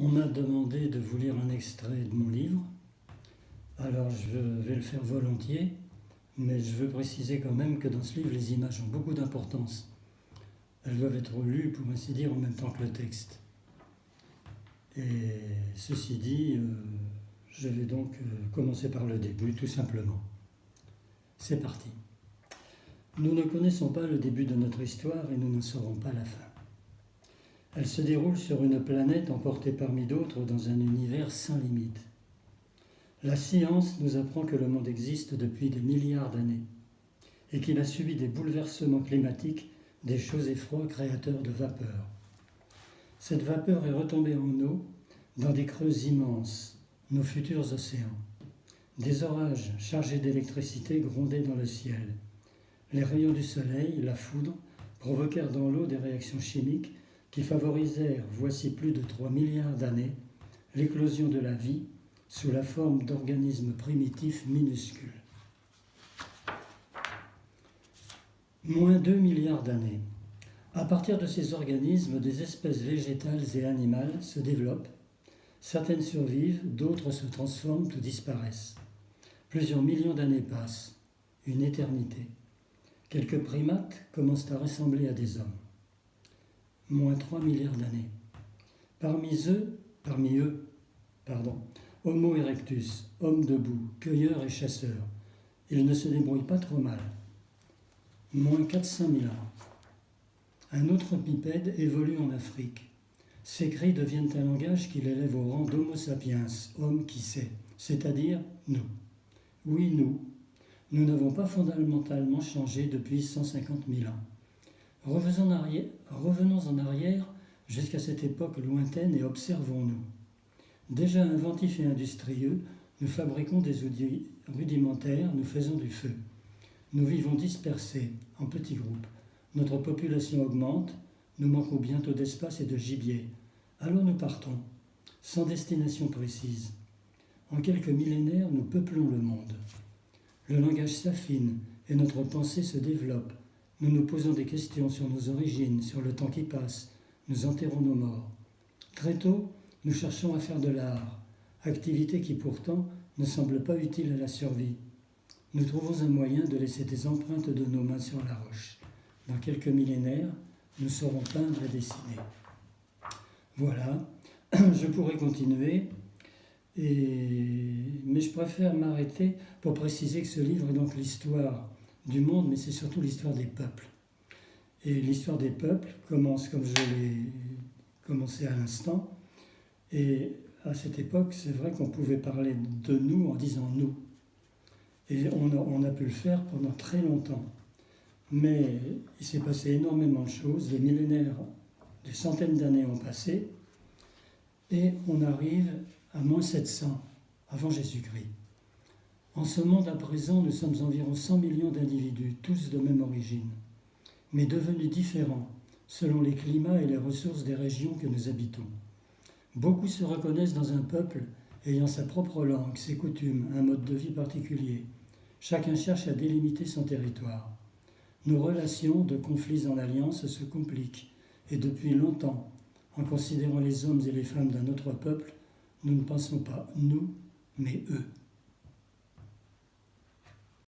On m'a demandé de vous lire un extrait de mon livre, alors je vais le faire volontiers, mais je veux préciser quand même que dans ce livre, les images ont beaucoup d'importance. Elles doivent être lues, pour ainsi dire, en même temps que le texte. Et ceci dit, je vais donc commencer par le début, tout simplement. C'est parti. Nous ne connaissons pas le début de notre histoire et nous ne saurons pas la fin. Elle se déroule sur une planète emportée parmi d'autres dans un univers sans limite. La science nous apprend que le monde existe depuis des milliards d'années et qu'il a subi des bouleversements climatiques, des chauds et froids créateurs de vapeur. Cette vapeur est retombée en eau dans des creux immenses, nos futurs océans. Des orages chargés d'électricité grondaient dans le ciel. Les rayons du soleil, la foudre, provoquèrent dans l'eau des réactions chimiques qui favorisèrent, voici plus de 3 milliards d'années, l'éclosion de la vie sous la forme d'organismes primitifs minuscules. Moins 2 milliards d'années. À partir de ces organismes, des espèces végétales et animales se développent. Certaines survivent, d'autres se transforment ou disparaissent. Plusieurs millions d'années passent, une éternité. Quelques primates commencent à ressembler à des hommes. Moins 3 milliards d'années. Parmi eux, Homo erectus, homme debout, cueilleur et chasseur. Il ne se débrouille pas trop mal. Moins 400 000 ans. Un autre bipède évolue en Afrique. Ses cris deviennent un langage qui l'élève au rang d'Homo sapiens, homme qui sait, c'est-à-dire nous. Oui, nous. Nous n'avons pas fondamentalement changé depuis 150 000 ans. Revenons en arrière jusqu'à cette époque lointaine et observons-nous. Déjà inventifs et industrieux, nous fabriquons des outils rudimentaires, nous faisons du feu. Nous vivons dispersés, en petits groupes. Notre population augmente, nous manquons bientôt d'espace et de gibier. Alors nous partons, sans destination précise. En quelques millénaires, nous peuplons le monde. Le langage s'affine et notre pensée se développe. Nous nous posons des questions sur nos origines, sur le temps qui passe. Nous enterrons nos morts. Très tôt, nous cherchons à faire de l'art, activité qui pourtant ne semble pas utile à la survie. Nous trouvons un moyen de laisser des empreintes de nos mains sur la roche. Dans quelques millénaires, nous saurons peindre et dessiner. Voilà, je pourrais continuer, mais je préfère m'arrêter pour préciser que ce livre est donc l'histoire du monde, mais c'est surtout l'histoire des peuples. Et l'histoire des peuples commence comme je l'ai commencé à l'instant, et à cette époque, c'est vrai qu'on pouvait parler de nous en disant nous. Et on a pu le faire pendant très longtemps. Mais il s'est passé énormément de choses, des millénaires, des centaines d'années ont passé, et on arrive à moins 700, avant Jésus-Christ. En ce monde à présent, nous sommes environ 100 millions d'individus, tous de même origine, mais devenus différents selon les climats et les ressources des régions que nous habitons. Beaucoup se reconnaissent dans un peuple ayant sa propre langue, ses coutumes, un mode de vie particulier. Chacun cherche à délimiter son territoire. Nos relations, de conflits en alliance, se compliquent, et depuis longtemps, en considérant les hommes et les femmes d'un autre peuple, nous ne pensons pas nous, mais eux.